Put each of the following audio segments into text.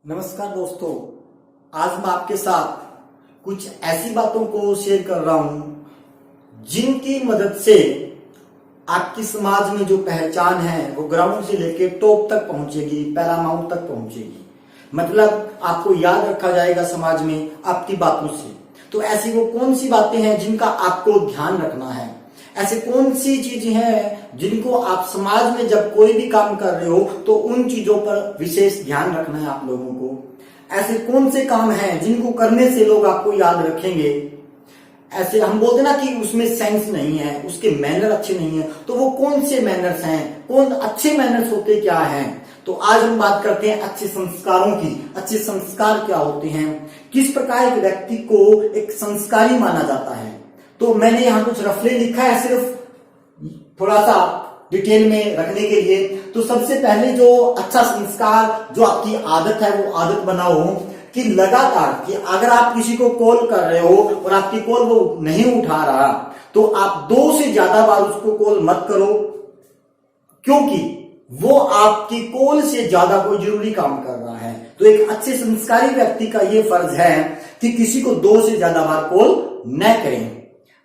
नमस्कार दोस्तों, आज मैं आपके साथ कुछ ऐसी बातों को शेयर कर रहा हूं जिनकी मदद से आपकी समाज में जो पहचान है वो ग्राउंड से लेके टॉप तक पहुंचेगी, पैरामाउंट तक पहुंचेगी। मतलब आपको याद रखा जाएगा समाज में आपकी बातों से। तो ऐसी वो कौन सी बातें हैं जिनका आपको ध्यान रखना है? ऐसे कौन सी चीजें हैं जिनको आप समाज में जब कोई भी काम कर रहे हो तो उन चीजों पर विशेष ध्यान रखना है आप लोगों को? ऐसे कौन से काम हैं जिनको करने से लोग आपको याद रखेंगे? ऐसे हम बोलते ना कि उसमें सेंस नहीं है, उसके मैनर अच्छे नहीं है, तो वो कौन से मैनर्स हैं? कौन अच्छे मैनर्स होते क्या हैं? तो आज हम बात करते हैं अच्छे संस्कारों की। अच्छे संस्कार क्या होते हैं? किस प्रकार एक व्यक्ति को एक संस्कारी माना जाता है? तो मैंने यहाँ कुछ रफली लिखा है, सिर्फ थोड़ा सा डिटेल में रखने के लिए। तो सबसे पहले जो अच्छा संस्कार, जो आपकी आदत है, वो आदत बनाओ कि लगातार, कि अगर आप किसी को कॉल कर रहे हो और आपकी कॉल वो नहीं उठा रहा तो आप 2 से ज्यादा बार उसको कॉल मत करो, क्योंकि वो आपकी कॉल से ज्यादा कोई जरूरी काम कर रहा है। तो एक अच्छे संस्कारी व्यक्ति का ये फर्ज है कि किसी को 2 से ज्यादा बार कॉल न करें।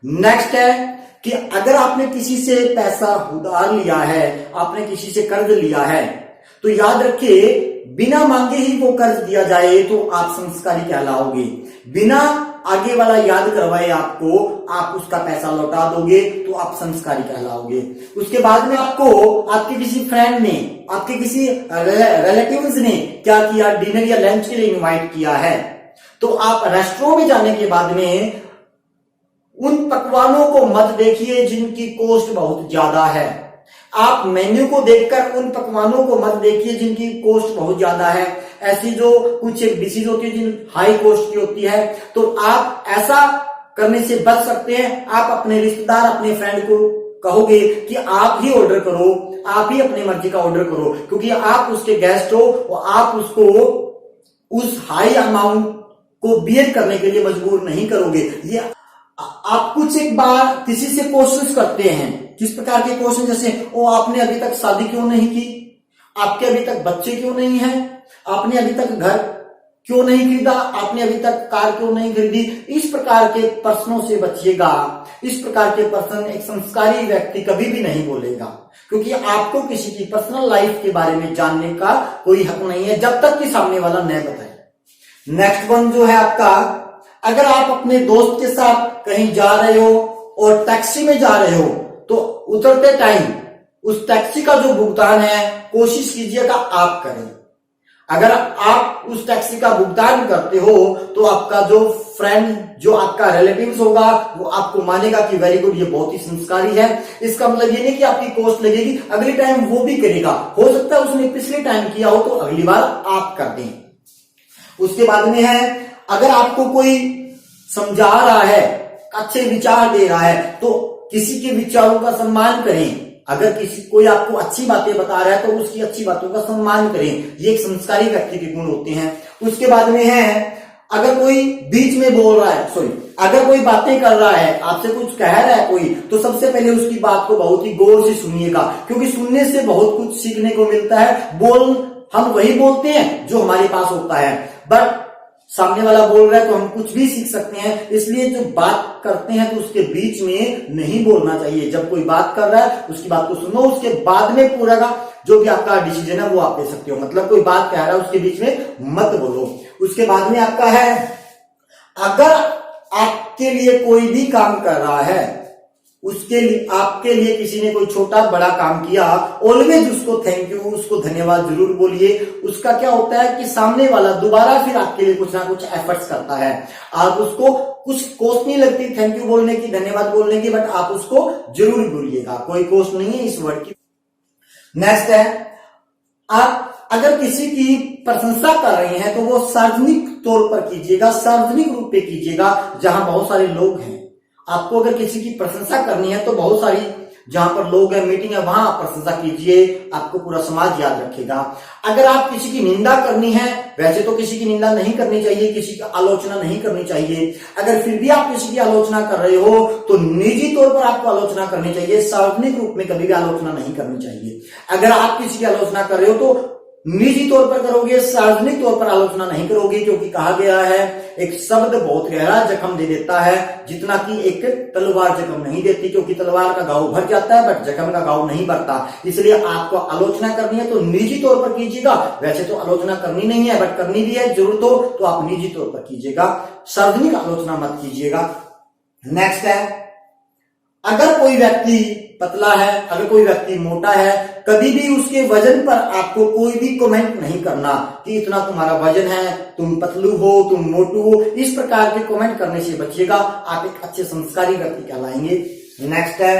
नेक्स्ट है कि अगर आपने किसी से पैसा उधार लिया है, आपने किसी से कर्ज लिया है, तो याद रखिए बिना मांगे ही वो कर्ज दिया जाए तो आप संस्कारी कहलाओगे। बिना आगे वाला याद करवाए आपको आप उसका पैसा लौटा दोगे तो आप संस्कारी कहलाओगे। उसके बाद में आपको आपके किसी फ्रेंड ने, आपके किसी रिलेटिव्स ने क्या किया, डिनर या लंच के लिए इनवाइट किया है, तो आप रेस्टोरेंट में जाने के बाद में उन पकवानों को मत देखिए जिनकी कॉस्ट बहुत ज्यादा है। आप मेन्यू को देखकर उन पकवानों को मत देखिए जिनकी कॉस्ट बहुत ज्यादा है। ऐसी जो कुछ डिशेज होती है जिन हाई कॉस्ट की होती है, तो आप ऐसा करने से बच सकते हैं। आप अपने रिश्तेदार, अपने फ्रेंड को कहोगे कि आप ही ऑर्डर करो, आप ही अपनी मर्जी का ऑर्डर करो, क्योंकि आप उसके गेस्ट हो और आप उसको उस हाई अमाउंट को बियर करने के लिए मजबूर नहीं करोगे। ये आप कुछ एक बार किसी से क्वेश्चंस करते हैं। किस प्रकार के क्वेश्चन? जैसे ओ आपने अभी तक शादी क्यों नहीं की, आपके अभी तक बच्चे क्यों नहीं हैं, आपने अभी तक घर क्यों नहीं खरीदा, आपने अभी तक कार क्यों नहीं खरीदी। इस प्रकार के प्रश्नों से बचिएगा। इस प्रकार के प्रश्न एक संस्कारी व्यक्ति कभी भी नहीं बोलेगा, क्योंकि आपको किसी की पर्सनल लाइफ के बारे में जानने का कोई हक नहीं है जब तक कि सामने वाला न बताए। नेक्स्ट वन जो है आपका, अगर आप अपने दोस्त के साथ कहीं जा रहे हो और टैक्सी में जा रहे हो तो उतरते टाइम उस टैक्सी का जो भुगतान है कोशिश कीजिएगा आप करें। अगर आप उस टैक्सी का भुगतान करते हो तो आपका जो फ्रेंड, जो आपका रिलेटिव्स होगा, वो आपको मानेगा कि वेरी गुड, ये बहुत ही संस्कारी है। इसका मतलब ये नहीं कि आपकी कॉस्ट लगेगी, अगली टाइम वो भी करेगा। हो सकता है उसने पिछले टाइम किया हो तो अगली बार आप कर दें। उसके बाद में है, अगर आपको कोई समझा रहा है, अच्छे विचार दे रहा है, तो किसी के विचारों का सम्मान करें। अगर कोई आपको अच्छी बातें बता रहा है तो उसकी अच्छी बातों का सम्मान करें। ये एक संस्कारी व्यक्ति के गुण होते हैं। उसके बाद में है, अगर कोई बीच में बोल रहा है, अगर कोई बातें कर रहा है, आपसे कुछ कह रहा है कोई, तो सबसे पहले उसकी बात को बहुत ही गौर से सुनिएगा, क्योंकि सुनने से बहुत कुछ सीखने को मिलता है। हम वही बोलते हैं जो हमारे पास होता है, बट सामने वाला बोल रहा है तो हम कुछ भी सीख सकते हैं। इसलिए जो बात करते हैं तो उसके बीच में नहीं बोलना चाहिए। जब कोई बात कर रहा है उसकी बात को सुनो, उसके बाद में पूरा का जो भी आपका डिसीजन है वो आप ले सकते हो। मतलब कोई बात कह रहा है उसके बीच में मत बोलो। उसके बाद में आपका है, अगर आपके लिए कोई भी काम कर रहा है, उसके लिए आपके लिए किसी ने कोई छोटा बड़ा काम किया, ऑलवेज उसको थैंक यू, उसको धन्यवाद जरूर बोलिए। उसका क्या होता है कि सामने वाला दोबारा फिर आपके लिए कुछ ना कुछ एफर्ट्स करता है। आप उसको कुछ कॉस्ट नहीं लगती थैंक यू बोलने की, धन्यवाद बोलने की, बट आप उसको जरूर बोलिएगा। कोई कॉस्ट नहीं है इस वर्ड की। नेक्स्ट है, आप अगर किसी की प्रशंसा कर रहे हैं तो वो सार्वजनिक तौर पर कीजिएगा, सार्वजनिक रूप पे कीजिएगा जहां बहुत सारे लोग हैं। आपको अगर किसी की प्रशंसा करनी है तो बहुत सारी जहां पर लोग हैं, मीटिंग है, वहां आप प्रशंसा कीजिए, आपको पूरा समाज याद रखेगा। अगर आप किसी की निंदा करनी है, वैसे तो किसी की निंदा नहीं करनी चाहिए, किसी की आलोचना नहीं करनी चाहिए, अगर फिर भी आप किसी की आलोचना कर रहे हो तो निजी तौर पर आपको आलोचना करनी चाहिए, सार्वजनिक रूप में कभी भी आलोचना नहीं करनी चाहिए। अगर आप किसी की आलोचना कर रहे हो तो निजी तौर पर करोगे, सार्वजनिक तौर पर आलोचना नहीं करोगे, क्योंकि कहा गया है एक शब्द बहुत गहरा जख्म दे देता है, जितना कि एक तलवार जख्म नहीं देती, क्योंकि तलवार का घाव भर जाता है बट जख्म का घाव नहीं भरता। इसलिए आपको आलोचना करनी है तो निजी तौर पर कीजिएगा। वैसे तो आलोचना करनी नहीं है, बट करनी भी है, जरूरत हो तो आप निजी तौर पर कीजिएगा, सार्वजनिक आलोचना मत कीजिएगा। नेक्स्ट है, अगर कोई व्यक्ति पतला है, अगर कोई व्यक्ति मोटा है, कभी भी उसके वजन पर आपको कोई भी कमेंट नहीं करना कि इतना तुम्हारा वजन है, तुम पतलू हो, तुम मोटू हो। इस प्रकार के कमेंट करने से बचिएगा, आप एक अच्छे संस्कारी व्यक्ति कहलाएंगे। नेक्स्ट है,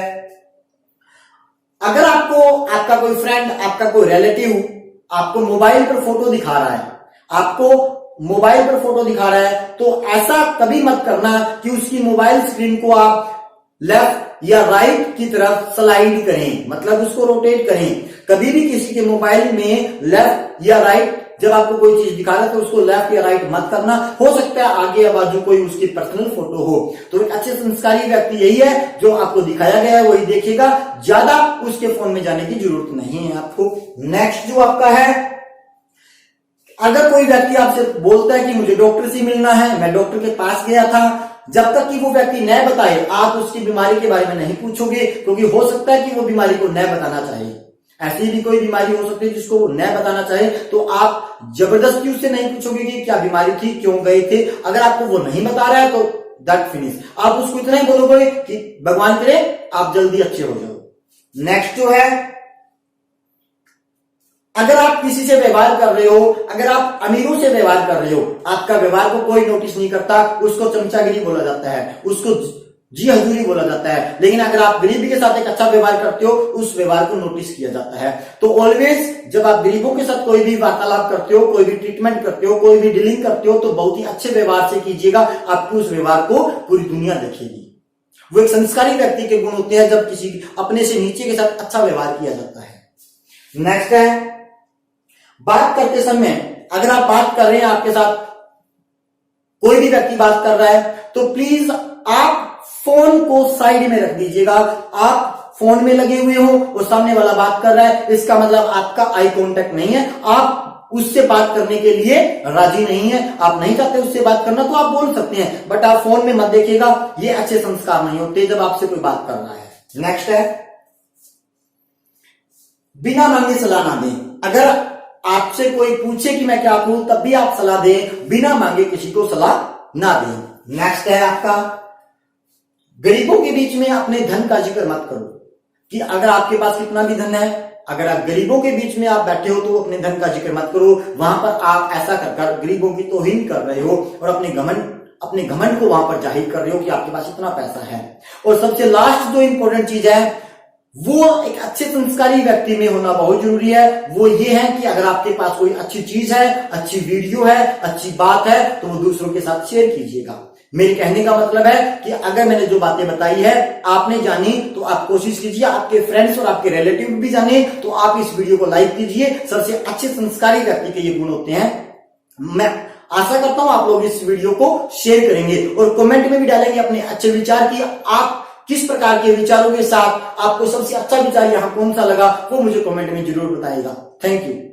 अगर आपको आपका कोई फ्रेंड, आपका कोई रिलेटिव आपको मोबाइल पर फोटो दिखा रहा है, तो ऐसा कभी मत करना कि उसकी मोबाइल स्क्रीन को आप लेफ्ट या राइट की तरफ स्लाइड करें, मतलब उसको रोटेट करें। कभी भी किसी के मोबाइल में लेफ्ट या राइट जब आपको कोई चीज दिखा रहा है तो उसको लेफ्ट या राइट मत करना। हो सकता है आगे या बाजू कोई उसकी पर्सनल फोटो हो, तो एक अच्छे संस्कारी व्यक्ति यही है जो आपको दिखाया गया है वही देखेगा, ज्यादा उसके फोन में जाने की जरूरत नहीं है आपको। नेक्स्ट जो आपका है, अगर कोई व्यक्ति आपसे बोलता है कि मुझे डॉक्टर से मिलना है, मैं डॉक्टर के पास गया था, जब तक कि वो व्यक्ति न बताए आप उसकी बीमारी के बारे में नहीं पूछोगे, क्योंकि हो सकता है कि वो बीमारी को न बताना चाहे। ऐसी भी कोई बीमारी हो सकती है जिसको वो न बताना चाहे, तो आप जबरदस्ती उससे नहीं पूछोगे कि क्या बीमारी थी, क्यों गए थे। अगर आपको वो नहीं बता रहा है तो दैट फिनिश, आप उसको इतना ही बोलोगे कि भगवान करे आप जल्दी अच्छे हो जाओ। नेक्स्ट जो है, अगर आप किसी से व्यवहार कर रहे हो, अगर आप अमीरों से व्यवहार कर रहे हो, आपका व्यवहार को कोई नोटिस नहीं करता, उसको चमचागिरी बोला जाता है, उसको जी हजूरी बोला जाता है। लेकिन अगर आप गरीबी के साथ एक अच्छा व्यवहार करते हो, उस व्यवहार को नोटिस किया जाता है। तो ऑलवेज जब आप गरीबों के साथ कोई भी वार्तालाप करते हो, कोई भी ट्रीटमेंट करते हो, कोई भी डीलिंग करते हो, तो बहुत ही अच्छे व्यवहार से कीजिएगा, आपके उस व्यवहार को पूरी दुनिया देखेगी। वो एक संस्कारी व्यक्ति के गुण होते हैं जब किसी अपने से नीचे के साथ अच्छा व्यवहार किया जाता है। नेक्स्ट है, बात करते समय अगर आप बात कर रहे हैं, आपके साथ कोई भी व्यक्ति बात कर रहा है, तो प्लीज आप फोन को साइड में रख दीजिएगा। आप फोन में लगे हुए हो और सामने वाला बात कर रहा है, इसका मतलब आपका आई कांटेक्ट नहीं है, आप उससे बात करने के लिए राजी नहीं है, आप नहीं चाहते उससे बात करना, तो आप बोल सकते हैं, बट आप फोन में मत देखिएगा। ये अच्छे संस्कार नहीं होते जब आपसे कोई बात कर रहा है। नेक्स्ट है, बिना मांगे सलाह ना दें। अगर आपसे कोई पूछे कि मैं क्या करूं, तब भी आप सलाह दें, बिना मांगे किसी को सलाह ना दें। नेक्स्ट है आपका, गरीबों के बीच में अपने धन का जिक्र मत करो, कि अगर आपके पास कितना भी धन है, अगर आप गरीबों के बीच में आप बैठे हो तो अपने धन का जिक्र मत करो। वहां पर आप ऐसा कर गरीबों की तौहीन कर रहे हो और अपने घमंड को वहां पर जाहिर कर रहे हो कि आपके पास इतना पैसा है। और सबसे लास्ट जो इंपॉर्टेंट चीज है, वो एक अच्छे संस्कारी व्यक्ति में होना बहुत जरूरी है। वो ये है कि अगर आपके पास कोई अच्छी चीज है, अच्छी वीडियो है, अच्छी बात है, तो वो दूसरों के साथ शेयर कीजिएगा। मेरे कहने का मतलब है कि अगर मैंने जो बातें बताई है आपने जानी, तो आप कोशिश कीजिए आपके फ्रेंड्स और आपके रिलेटिव भी जाने, तो आप इस वीडियो को लाइक कीजिए। सबसे अच्छे संस्कारी व्यक्ति के ये गुण होते हैं। मैं आशा करता हूं आप लोग इस वीडियो को शेयर करेंगे और कमेंट में भी डालेंगे अपने अच्छे विचार की। आप किस प्रकार के विचारों के साथ आपको सबसे अच्छा विचार यहां कौन सा लगा, वो मुझे कमेंट में जरूर बताइएगा। Thank you.